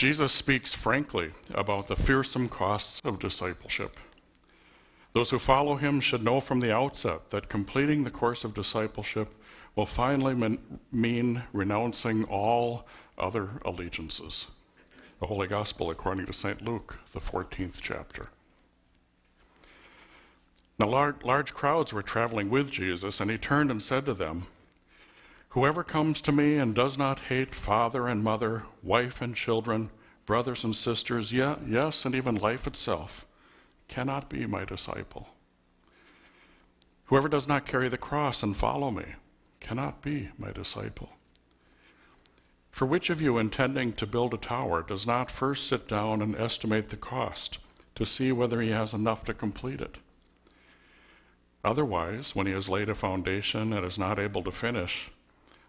Jesus speaks frankly about the fearsome costs of discipleship. Those who follow him should know from the outset that completing the course of discipleship will finally mean renouncing all other allegiances. The Holy Gospel according to St. Luke, the 14th chapter. Now large crowds were traveling with Jesus, and he turned and said to them, "Whoever comes to me and does not hate father and mother, wife and children, brothers and sisters, yes, and even life itself, cannot be my disciple. Whoever does not carry the cross and follow me cannot be my disciple. For which of you, intending to build a tower, does not first sit down and estimate the cost to see whether he has enough to complete it? Otherwise, when he has laid a foundation and is not able to finish,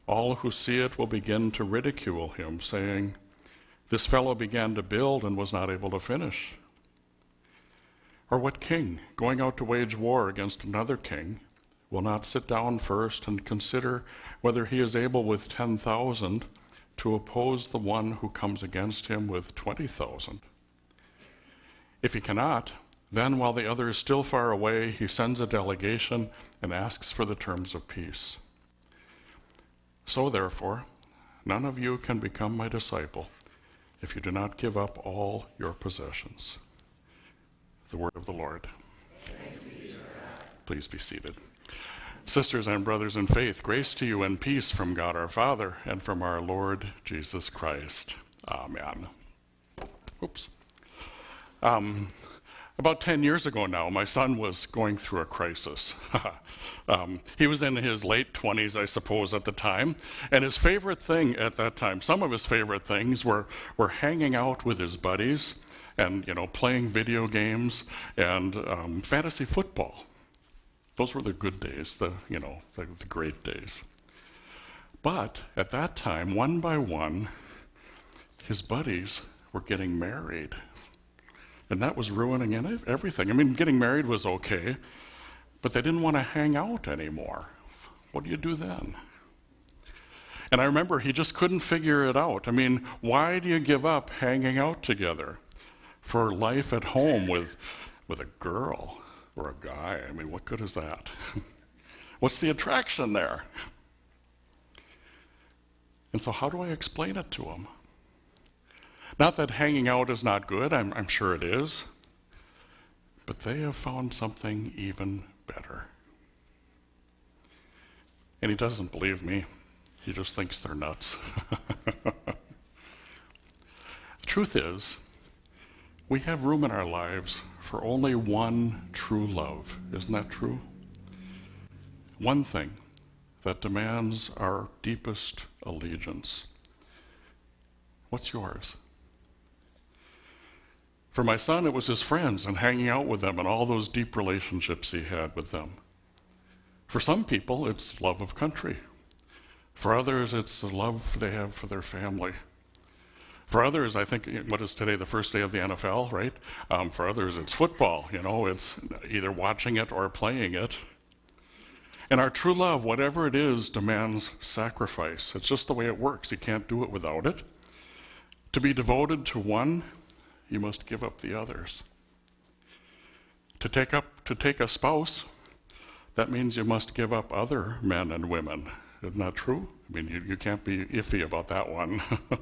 all who see it will begin to ridicule him, saying, 'This fellow began to build and was not able to finish.' Or what king, going out to wage war against another king, will not sit down first and consider whether he is able with 10,000 to oppose the one who comes against him with 20,000? If he cannot, then while the other is still far away, he sends a delegation and asks for the terms of peace. So therefore, none of you can become my disciple if you do not give up all your possessions." The word of the Lord. Please be seated. Sisters and brothers in faith, grace to you and peace from God our Father and from our Lord Jesus Christ. Amen. Oops. About 10 years ago now, my son was going through a crisis. He was in his late 20s, I suppose, at the time, and his favorite thing at that time, some of his favorite things were hanging out with his buddies and, playing video games and fantasy football. Those were the good days, the great days. But at that time, one by one, his buddies were getting married. And that was ruining everything. I mean, getting married was okay, but they didn't want to hang out anymore. What do you do then? And I remember he just couldn't figure it out. I mean, why do you give up hanging out together for life at home with a girl or a guy? I mean, what good is that? What's the attraction there? And so how do I explain it to him? Not that hanging out is not good, I'm sure it is, but they have found something even better. And he doesn't believe me. He just thinks they're nuts. The truth is, we have room in our lives for only one true love. Isn't that true? One thing that demands our deepest allegiance. What's yours? For my son, it was his friends and hanging out with them and all those deep relationships he had with them. For some people, it's love of country. For others, it's the love they have for their family. For others, I think, what is today, the first day of the NFL, right? For others, it's football. It's either watching it or playing it. And our true love, whatever it is, demands sacrifice. It's just the way it works. You can't do it without it. To be devoted to one, you must give up the others. To take a spouse, that means you must give up other men and women. Isn't that true? I mean, you can't be iffy about that one. I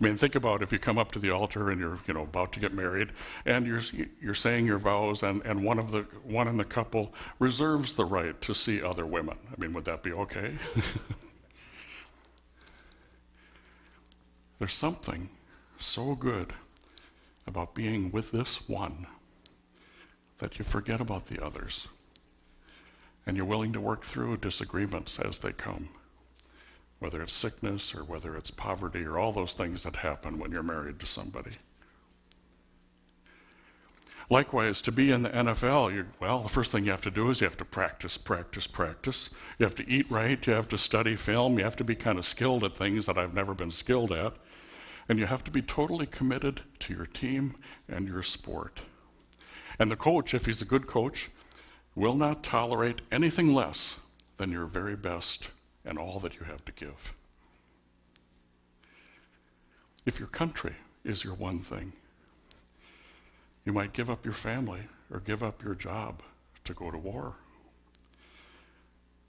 mean, think about if you come up to the altar and you're about to get married, and you're saying your vows, and one in the couple reserves the right to see other women. I mean, would that be okay? There's something so good about being with this one that you forget about the others, and you're willing to work through disagreements as they come, whether it's sickness or whether it's poverty or all those things that happen when you're married to somebody. Likewise, to be in the NFL, the first thing you have to do is you have to practice. You have to eat right, you have to study film, you have to be kind of skilled at things that I've never been skilled at. And you have to be totally committed to your team and your sport. And the coach, if he's a good coach, will not tolerate anything less than your very best and all that you have to give. If your country is your one thing. You might give up your family or give up your job to go to war.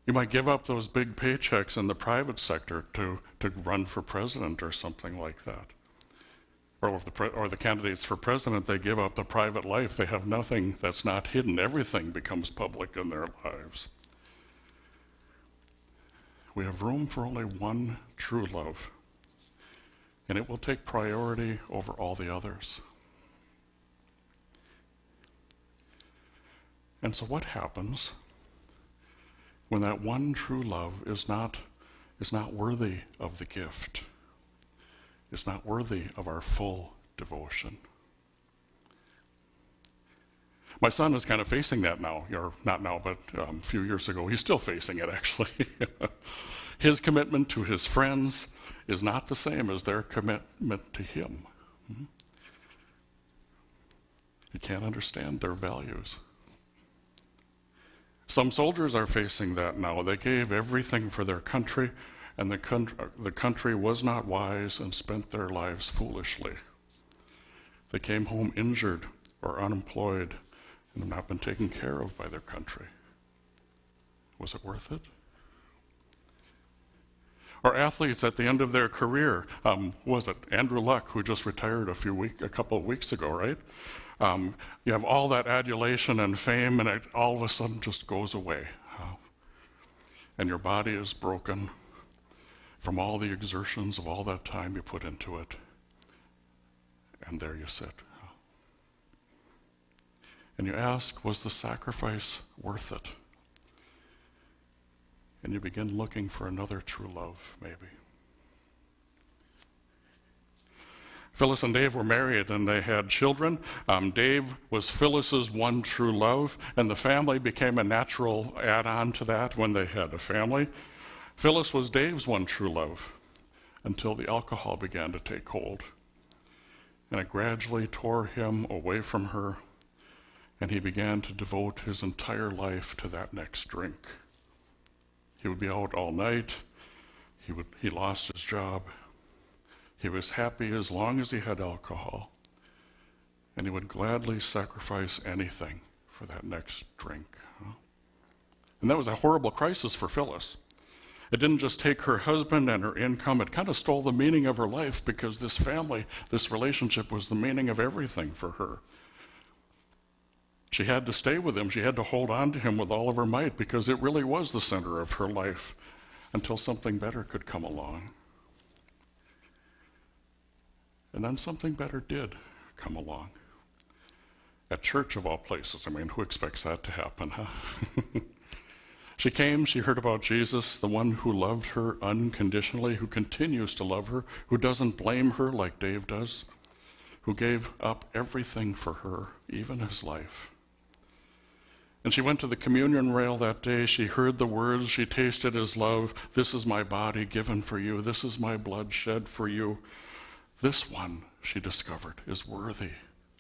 You might give up those big paychecks in the private sector to run for president or something like that. Or the candidates for president, they give up the private life. They have nothing that's not hidden. Everything becomes public in their lives. We have room for only one true love, and it will take priority over all the others. And so what happens when that one true love is not worthy of the gift, is not worthy of our full devotion? My son is kind of facing that now, or not now, but a few years ago. He's still facing it, actually. His commitment to his friends is not the same as their commitment to him. He can't understand their values. Some soldiers are facing that now. They gave everything for their country, and the country was not wise and spent their lives foolishly. They came home injured or unemployed and have not been taken care of by their country. Was it worth it? Or athletes at the end of their career, was it Andrew Luck, who just retired a couple of weeks ago, right? You have all that adulation and fame, and it all of a sudden just goes away. And your body is broken from all the exertions of all that time you put into it. And there you sit. And you ask, was the sacrifice worth it? And you begin looking for another true love, maybe. Phyllis and Dave were married and they had children. Dave was Phyllis's one true love, and the family became a natural add-on to that when they had a family. Phyllis was Dave's one true love until the alcohol began to take hold. And it gradually tore him away from her, and he began to devote his entire life to that next drink. He would be out all night. He lost his job. He was happy as long as he had alcohol, and he would gladly sacrifice anything for that next drink. And that was a horrible crisis for Phyllis. It didn't just take her husband and her income, it kind of stole the meaning of her life, because this family, this relationship was the meaning of everything for her. She had to stay with him. She had to hold on to him with all of her might, because it really was the center of her life until something better could come along. And then something better did come along. At church, of all places. I mean, who expects that to happen, huh? She came, she heard about Jesus, the one who loved her unconditionally, who continues to love her, who doesn't blame her like Dave does, who gave up everything for her, even his life. And she went to the communion rail that day. She heard the words. She tasted his love. This is my body given for you. This is my blood shed for you. This one, she discovered, is worthy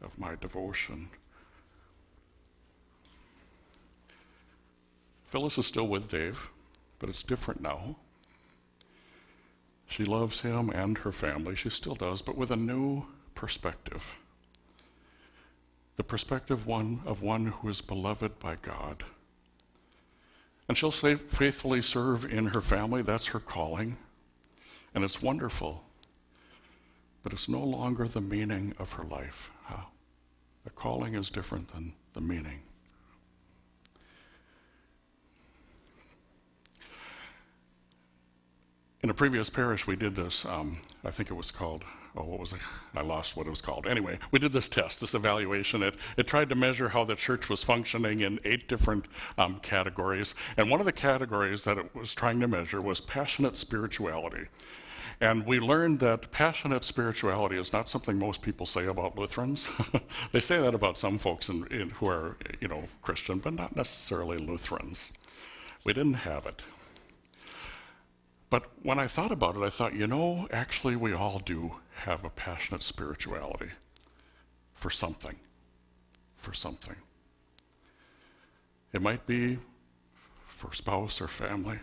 of my devotion. Phyllis is still with Dave, but it's different now. She loves him and her family. She still does, but with a new perspective. The perspective of one who is beloved by God. And she'll faithfully serve in her family. That's her calling. And it's wonderful. But it's no longer the meaning of her life. The calling is different than the meaning. In a previous parish, we did this, I think it was called, what was it? I lost what it was called. Anyway, we did this test, this evaluation. It tried to measure how the church was functioning in 8 different categories. And one of the categories that it was trying to measure was passionate spirituality. And we learned that passionate spirituality is not something most people say about Lutherans. They say that about some folks who are, Christian, but not necessarily Lutherans. We didn't have it. But when I thought about it, I thought, actually we all do have a passionate spirituality for something. It might be for spouse or family.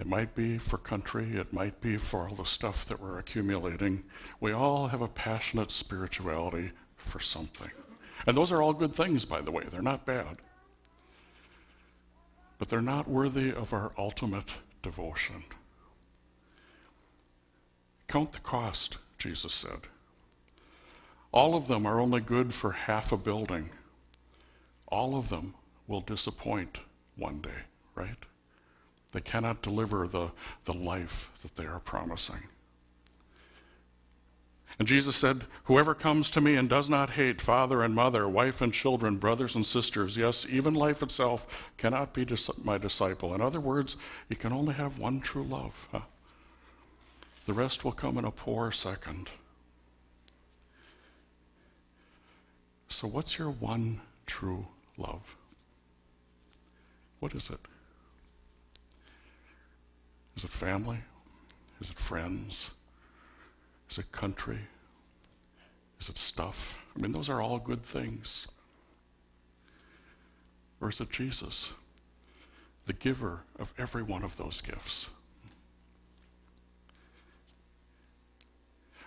It might be for country, it might be for all the stuff that we're accumulating. We all have a passionate spirituality for something. And those are all good things, by the way. They're not bad. But they're not worthy of our ultimate devotion. Count the cost, Jesus said. All of them are only good for half a building. All of them will disappoint one day, right? They cannot deliver the life that they are promising. And Jesus said, whoever comes to me and does not hate father and mother, wife and children, brothers and sisters, yes, even life itself, cannot be my disciple. In other words, you can only have one true love. Huh? The rest will come in a poor second. So what's your one true love? What is it? Is it family? Is it friends? Is it country? Is it stuff? I mean, those are all good things. Or is it Jesus, the giver of every one of those gifts?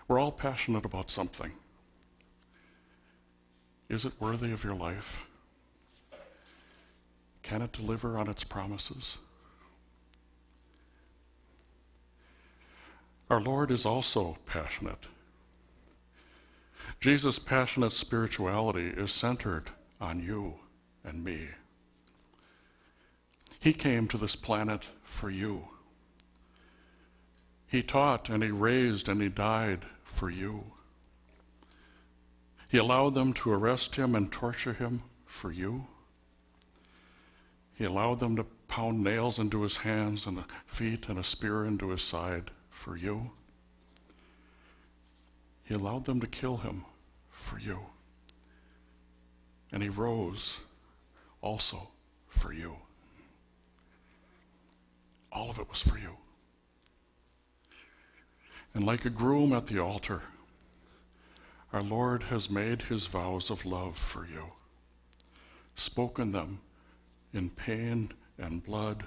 We're all passionate about something. Is it worthy of your life? Can it deliver on its promises? Our Lord is also passionate. Jesus' passionate spirituality is centered on you and me. He came to this planet for you. He taught and he raised and he died for you. He allowed them to arrest him and torture him for you. He allowed them to pound nails into his hands and feet and a spear into his side for you. He allowed them to kill him for you. And he rose also for you. All of it was for you. And like a groom at the altar, our Lord has made his vows of love for you, spoken them in pain and blood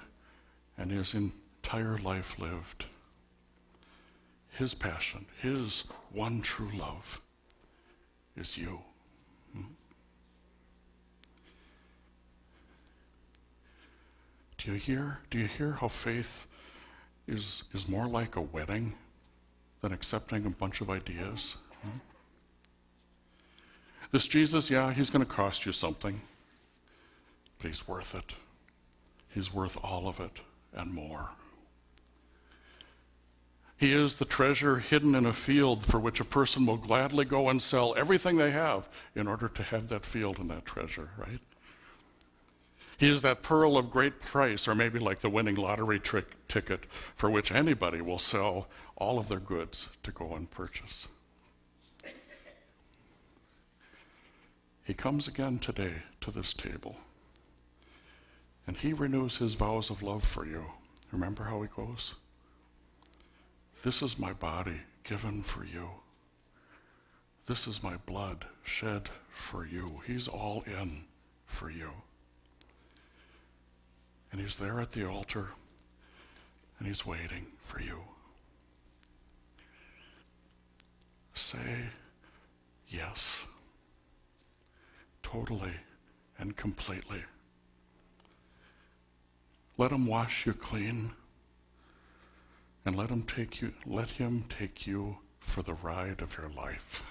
and his entire life lived. His passion, his one true love is you. Do you hear how faith is more like a wedding than accepting a bunch of ideas? This Jesus, yeah, he's going to cost you something, but he's worth it. He's worth all of it and more. He is the treasure hidden in a field for which a person will gladly go and sell everything they have in order to have that field and that treasure, right? He is that pearl of great price, or maybe like the winning lottery ticket for which anybody will sell all of their goods to go and purchase. He comes again today to this table, and he renews his vows of love for you. Remember how he goes? This is my body given for you. This is my blood shed for you. He's all in for you. And he's there at the altar, and he's waiting for you. Say yes. Totally and completely. Let him wash you clean, and let him take you for the ride of your life.